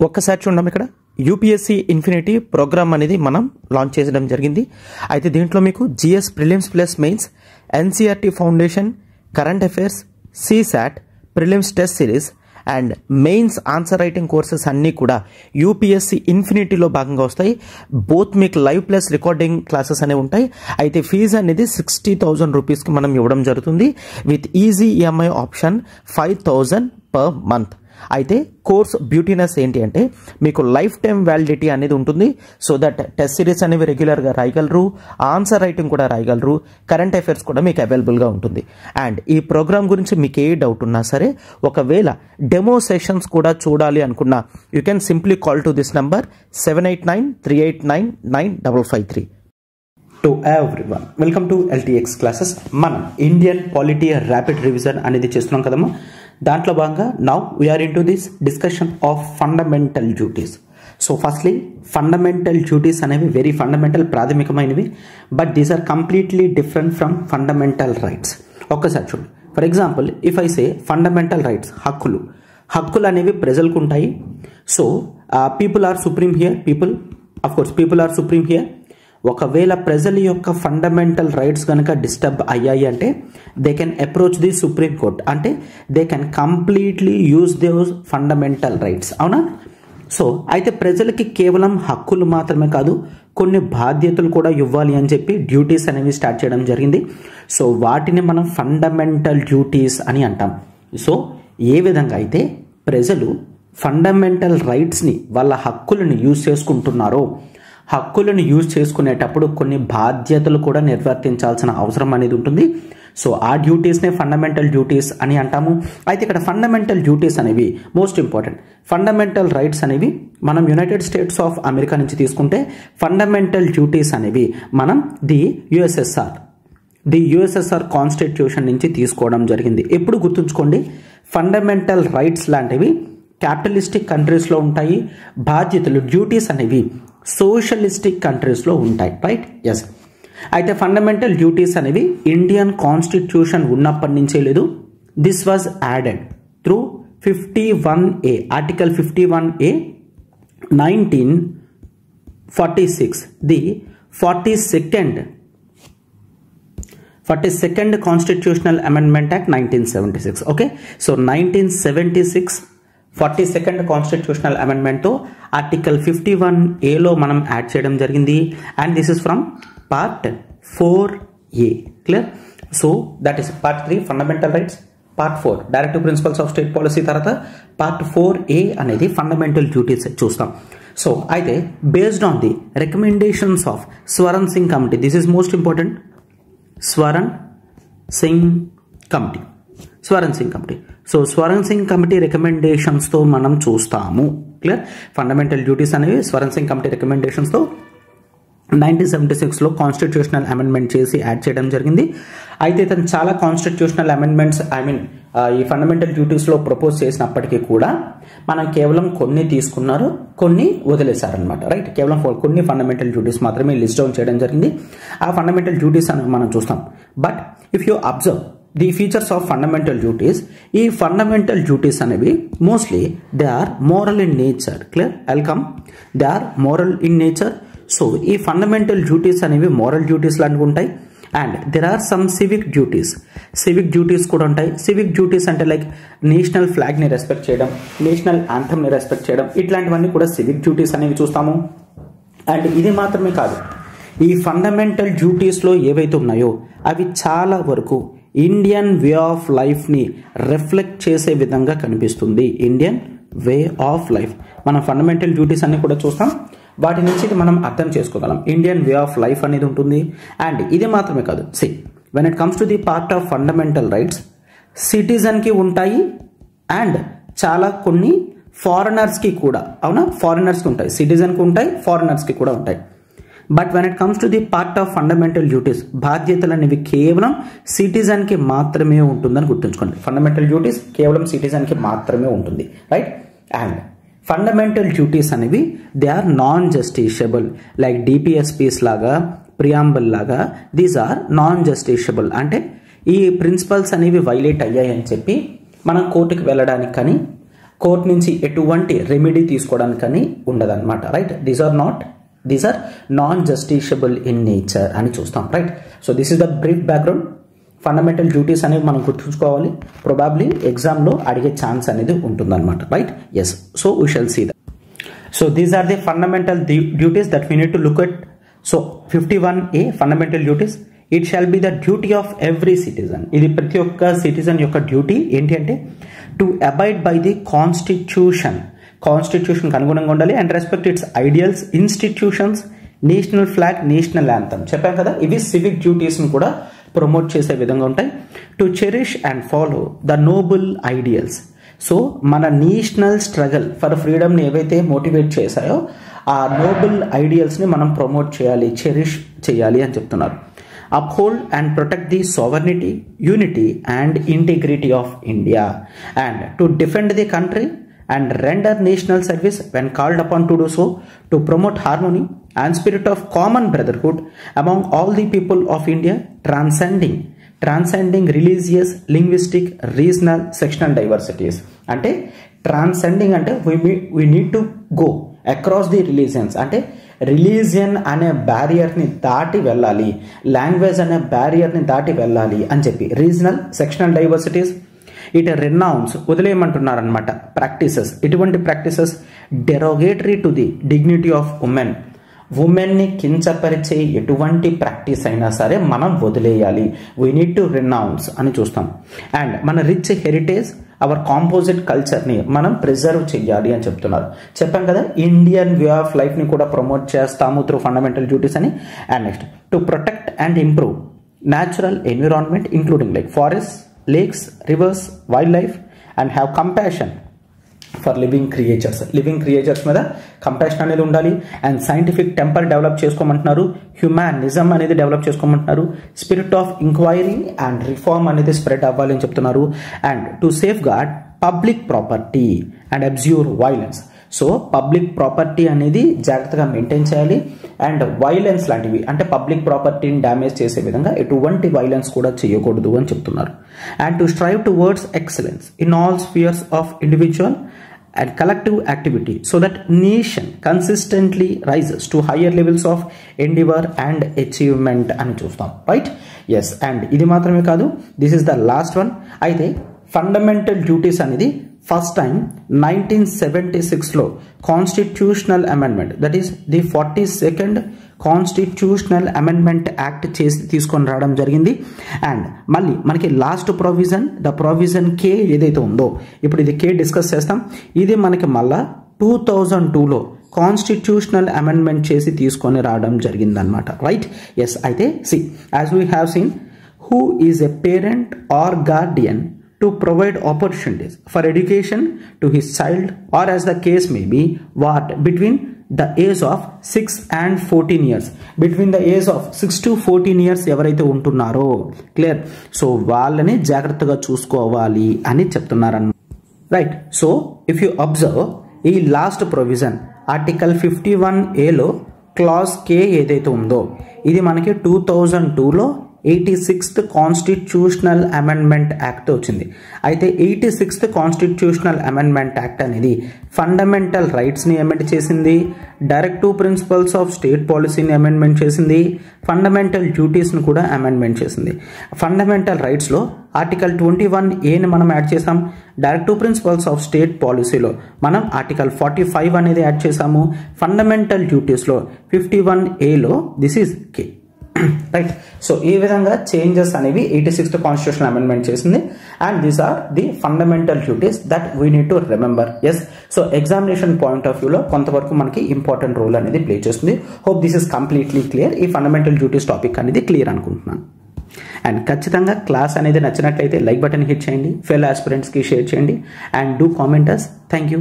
ఒక్కసారి చూడండి, ఇక్కడ యూపీఎస్సీ ఇన్ఫినిటీ ప్రోగ్రామ్ అనేది మనం లాంచ్ చేయడం జరిగింది. అయితే దీంట్లో మీకు GS prelims plus mains, NCERT foundation, current affairs, CSAT, prelims test series and mains answer writing courses అన్నీ కూడా యూపీఎస్సీ ఇన్ఫినిటీలో భాగంగా వస్తాయి. బోత్ మీకు లైవ్ ప్లస్ రికార్డింగ్ క్లాసెస్ అనేవి ఉంటాయి. అయితే ఫీజు అనేది 60,000 రూపీస్కి మనం ఇవ్వడం జరుగుతుంది with easy EMI option 5,000 per month. అయితే కోర్స్ బ్యూటీనెస్ ఏంటి అంటే మీకు లైఫ్ టైం వ్యాలిడిటీ అనేది ఉంటుంది. సో దట్ టెస్ట్ సిరీస్ అనేవి రెగ్యులర్గా రాయగలరు, ఆన్సర్ రైటింగ్ కూడా రాయగలరు, కరెంట్ అఫైర్స్ కూడా మీకు అవైలబుల్గా ఉంటుంది. అండ్ ఈ ప్రోగ్రామ్ గురించి మీకు ఏ డౌట్ ఉన్నా సరే, ఒకవేళ డెమో సెషన్స్ కూడా చూడాలి అనుకున్నా you can simply call to this number 7893899553. To everyone, welcome to LTX classes. మనం ఇండియన్ పాలిటీ ర్యాపిడ్ రివిజన్ అనేది చేస్తున్నాం కదమ్మా. దాంట్లో భాగంగా now we are into this discussion of fundamental duties. So firstly fundamental duties అనేవి వెరీ ఫండమెంటల్, ప్రాథమికమైనవి. But these are completely different from fundamental rights. ఒక్కసారి చూడండి. For example if I say fundamental rights, హక్కులు అనేవి ప్రజలకు ఉంటాయి. So people are supreme here, people are supreme here. ఒకవేళ ప్రజల యొక్క ఫండమెంటల్ రైట్స్ కనుక డిస్టర్బ్ అయ్యాయి అంటే they can approach the supreme court, అంటే they can completely use those fundamental rights. అవునా? సో అయితే ప్రజలకి కేవలం హక్కులు మాత్రమే కాదు, కొన్ని బాధ్యతలు కూడా ఇవ్వాలి అని చెప్పి డ్యూటీస్ అనేవి స్టార్ట్ చేయడం జరిగింది. సో వాటిని మనం ఫండమెంటల్ డ్యూటీస్ అని అంటాం. సో ఏ విధంగా అయితే ప్రజలు ఫండమెంటల్ రైట్స్ని, వాళ్ళ హక్కులను యూజ్ చేసుకుంటున్నారో, హక్కులను యూజ్ చేసుకునేటప్పుడు కొన్ని బాధ్యతలు కూడా నిర్వర్తించాల్సిన అవసరం అనేది ఉంటుంది. సో ఆ డ్యూటీస్నే ఫండమెంటల్ డ్యూటీస్ అని అంటాము. అయితే ఇక్కడ ఫండమెంటల్ డ్యూటీస్ అనేవి మోస్ట్ ఇంపార్టెంట్. ఫండమెంటల్ రైట్స్ అనేవి మనం యునైటెడ్ స్టేట్స్ ఆఫ్ అమెరికా నుంచి తీసుకుంటే, ఫండమెంటల్ డ్యూటీస్ అనేవి మనం ది యుఎస్ఎస్ఆర్ కాన్స్టిట్యూషన్ నుంచి తీసుకోవడం జరిగింది. ఎప్పుడు గుర్తుంచుకోండి, ఫండమెంటల్ రైట్స్ లాంటివి క్యాపిటలిస్టిక్ కంట్రీస్లో ఉంటాయి, బాధ్యతలు డ్యూటీస్ అనేవి సోషలిస్టిక్ కంట్రీస్లో ఉంటాయి. రైట్? ఎస్. అయితే ఫండమెంటల్ డ్యూటీస్ అనేవి ఇండియన్ కాన్స్టిట్యూషన్ ఉన్నప్పటి నుంచే లేదు. This was added through 51A, article 51A 1946, the 42nd constitutional amendment act 1976. Okay, so 1976 42nd constitutional అమెండ్మెంట్తో ఆర్టికల్ 51Aలో మనం యాడ్ చేయడం జరిగింది. And this is from part 4A. Clear? So that is part 3 fundamental rights, part 4 directive principles of state policy, తర్వాత part 4A అనేది fundamental duties చూస్తాం. So అయితే based on the recommendations of Swaran Singh committee, this is most important, Swaran Singh committee. So Swaran Singh committee రికమెండేషన్స్తో మనం చూస్తాము. Clear? Fundamental duties అనేవి Swaran Singh committee రికమెండేషన్స్తో 1976లో కాన్స్టిట్యూషనల్ అమెండ్మెంట్ చేసి యాడ్ చేయడం జరిగింది. అయితే తను చాలా కాన్స్టిట్యూషనల్ అమెండ్మెంట్స్ ఈ ఫండమెంటల్ డ్యూటీస్లో ప్రపోజ్ చేసినప్పటికీ కూడా మనం కేవలం కొన్ని తీసుకున్నారు, కొన్ని వదిలేశారనమాట. రైట్? కేవలం కొన్ని ఫండమెంటల్ డ్యూటీస్ మాత్రమే లిస్ట్ డౌన్ చేయడం జరిగింది. ఆ ఫండమెంటల్ డ్యూటీస్ అని మనం చూస్తాం. But if you observe the features of fundamental duties, ఈ ఫండమెంటల్ డ్యూటీస్ అనేవి mostly they are moral in nature. Clear? Welcome. They are moral in nature. So ఈ ఫండమెంటల్ డ్యూటీస్ అనేవి మోరల్ డ్యూటీస్ లాంటివి ఉంటాయి. And there are some civic duties కూడా ఉంటాయి. Civic duties అంటే like national ఫ్లాగ్ని రెస్పెక్ట్ చేయడం, నేషనల్ యాంథమ్ని రెస్పెక్ట్ చేయడం, ఇట్లాంటివన్నీ కూడా సివిక్ డ్యూటీస్ అనేవి చూస్తాము. అండ్ ఇది మాత్రమే కాదు, ఈ ఫండమెంటల్ డ్యూటీస్లో ఏవైతే ఉన్నాయో అవి చాలా వరకు ఇండియన్ వే ఆఫ్ లైఫ్ని రిఫ్లెక్ట్ చేసే విధంగా కనిపిస్తుంది. ఇండియన్ వే ఆఫ్ లైఫ్, మనం ఫండమెంటల్ డ్యూటీస్ అన్ని కూడా చూస్తాం, వాటి నుంచి మనం అర్థం చేసుకోగలం. ఇండియన్ వే ఆఫ్ లైఫ్ అనేది ఉంటుంది. అండ్ ఇది మాత్రమే కాదు, when it comes to the part of fundamental rights, సిటిజన్కి ఉంటాయి అండ్ చాలా కొన్ని ఫారినర్స్కి కూడా. అవునా? ఫారినర్స్కి ఉంటాయి, సిటిజన్కి ఉంటాయి, ఫారినర్స్కి కూడా ఉంటాయి. But when it comes to the part of fundamental duties, బాధ్యతలు అనేవి కేవలం సిటిజన్కి మాత్రమే ఉంటుందని గుర్తుంచుకోండి. ఫండమెంటల్ డ్యూటీస్ కేవలం సిటిజన్కి మాత్రమే ఉంటుంది. రైట్? అండ్ ఫండమెంటల్ డ్యూటీస్ అనేవి they are non justiciable, like DPSPs లాగా, ప్రియాంబుల్ లాగా. దీస్ ఆర్ నాన్ జస్టిషియబుల్, అంటే ఈ ప్రిన్సిపల్స్ అనేవి వైలేట్ అయ్యాయని చెప్పి మనం కోర్టుకు వెళ్ళడానికి కానీ కోర్ట్ నుంచి ఎటువంటి రెమెడీ తీసుకోవడానికని ఉండదన్నమాట, right. These are non justiciable in nature అని చూస్తాం, right. So this is the brief background. Fundamental duties అనేవి మనం గుర్తుంచుకోవాలి, ప్రొబాబ్లీ ఎగ్జామ్లో అడిగే ఛాన్స్ అనేది ఉంటుందన్నమాట, right. Yes, so we shall see that. So these are the fundamental duties that we need to look at. So 51A fundamental duties. It shall be the duty of every citizen. ఇది ప్రతి ఒక్క citizen యొక్క duty ఏంటి అంటే to abide by the కాన్స్టిట్యూషన్కి అనుగుణంగా ఉండాలి and respect it's ideals, institutions, national flag, national anthem. చెప్పాం కదా, ఇవి సివిక్ డ్యూటీస్ని కూడా ప్రమోట్ చేసే విధంగా ఉంటాయి. To cherish and follow the Nobel ideals. So మన నేషనల్ స్ట్రగల్ ఫర్ ఫ్రీడమ్ని ఏవైతే మోటివేట్ చేశాయో ఆ నోబుల్ ఐడియల్స్ని మనం ప్రమోట్ చేయాలి, చెరిష్ చేయాలి అని చెప్తున్నారు. Uphold and protect the sovereignty, unity and integrity of India and to defend the country and render national service when called upon to do so, to promote harmony and spirit of common brotherhood among all the people of India, transcending religious, linguistic, regional, sectional diversities. అంటే transcending అంటే we need to go across the religions. అంటే religion అనే బ్యారియర్ని దాటి వెళ్ళాలి, language అనే బ్యారియర్ని దాటి వెళ్ళాలి అని చెప్పి. Regional, sectional diversities it renounce వదిలేయమంటున్నారనమాట. ప్రాక్టీసెస్, ఇటువంటి practices derogatory to the dignity of ఉమెన్ని కించపరిచే ఎటువంటి ప్రాక్టీస్ అయినా సరే మనం వదిలేయాలి. వీ నీడ్ టు రెనౌన్స్ అని చూస్తాం. అండ్ మన రిచ్ హెరిటేజ్, అవర్ కాంపోజిట్ కల్చర్ని మనం ప్రిజర్వ్ చేయాలి అని చెప్తున్నారు. చెప్పాం కదా, ఇండియన్ వే ఆఫ్ లైఫ్ని కూడా ప్రమోట్ చేస్తాము త్రూ ఫండమెంటల్ డ్యూటీస్ అని. And next to protect and improve natural environment including like forest, lakes, rivers, wildlife and have compassion for living creatures మీద కంపాషన్ అనేది ఉండాలి. అండ్ సైంటిఫిక్ టెంపర్ డెవలప్ చేసుకోమంటున్నారు, humanism అనేది develop చేసుకోమంటున్నారు, spirit of inquiry and reform అనేది spread అవ్వాలి అని చెప్తున్నారు. And to safeguard public property and abjure violence. So public property అనేది జాగ్రత్తగా మెయింటైన్ చేయాలి అండ్ వైలెన్స్ లాంటివి అంటే పబ్లిక్ ప్రాపర్టీని డ్యామేజ్ చేసే విధంగా ఎటువంటి వైలెన్స్ కూడా చేయకూడదు అని చెప్తున్నారు. And to strive towards excellence in all spheres of individual and collective activity so that nation consistently rises to higher levels of endeavor and achievement అని చూస్తాం, రైట్. ఎస్, అండ్ ఇది మాత్రమే కాదు, this is the last one. అయితే fundamental duties అనేది first time 1976లో constitutional amendment, that is the 42nd constitutional amendment act చేసి తీసుకొని రావడం జరిగింది. అండ్ మళ్ళీ మనకి last provision, the provision K ఏదైతే ఉందో, ఇప్పుడు ఇది కే డిస్కస్ చేస్తాం. ఇది మనకి మళ్ళా 2002లో కాన్స్టిట్యూషనల్ అమెండ్మెంట్ చేసి తీసుకొని రావడం జరిగిందనమాట, రైట్. ఎస్, అయితే C as we have seen, who is a parent are Guardian to provide opportunities for education to his child or as the case may be what between the age of 6 and 14 years. Between the age of 6 to 14 years ఎవరైతే ఉంటున్నారో, clear. So వాళ్ళని జాగ్రత్తగా చూసుకోవాలి అని చెప్తున్నారన్న, right. So if you observe ఈ last provision article 51Aలో clause K ఏదైతే ఉందో, ఇది మనకి 2002లో 86th కాన్స్టిట్యూషనల్ అమెండ్మెంట్ యాక్ట్ వచ్చింది. అయితే 86th కాన్స్టిట్యూషనల్ అమెండ్మెంట్ యాక్ట్ అనేది ఫండమెంటల్ రైట్స్ని అమెండ్ చేసింది, డైరెక్టివ్ ప్రిన్సిపల్స్ ఆఫ్ స్టేట్ పాలసీని అమెండ్మెంట్ చేసింది, ఫండమెంటల్ డ్యూటీస్ని కూడా అమెండ్మెంట్ చేసింది. ఫండమెంటల్ రైట్స్లో ఆర్టికల్ 21Aని మనం యాడ్ చేసాం, డైరెక్టివ్ ప్రిన్సిపల్స్ ఆఫ్ స్టేట్ పాలసీలో మనం ఆర్టికల్ 45 అనేది యాడ్ చేసాము, ఫండమెంటల్ డ్యూటీస్లో 51Aలో this is K, right. So ఈ విధంగా చేంజెస్ అనేవి 86th కాన్స్టిట్యూషన్ అమెండ్మెంట్ చేసింది. And these are the fundamental duties that we need to remember. Yes, so examination point of వ్యూలో కొంతవరకు మనకి ఇంపార్టెంట్ రోల్ అనేది ప్లే చేస్తుంది. Hope this is completely clear. ఈ ఫండమెంటల్ డ్యూటీస్ టాపిక్ అనేది clear అనుకుంటున్నాను. And ఖచ్చితంగా క్లాస్ అనేది నచ్చినట్లయితే లైక్ బటన్ హిట్ చేయండి, ఫెలో ఆస్పిరెంట్స్కి షేర్ చేయండి and do comment us. Thank you.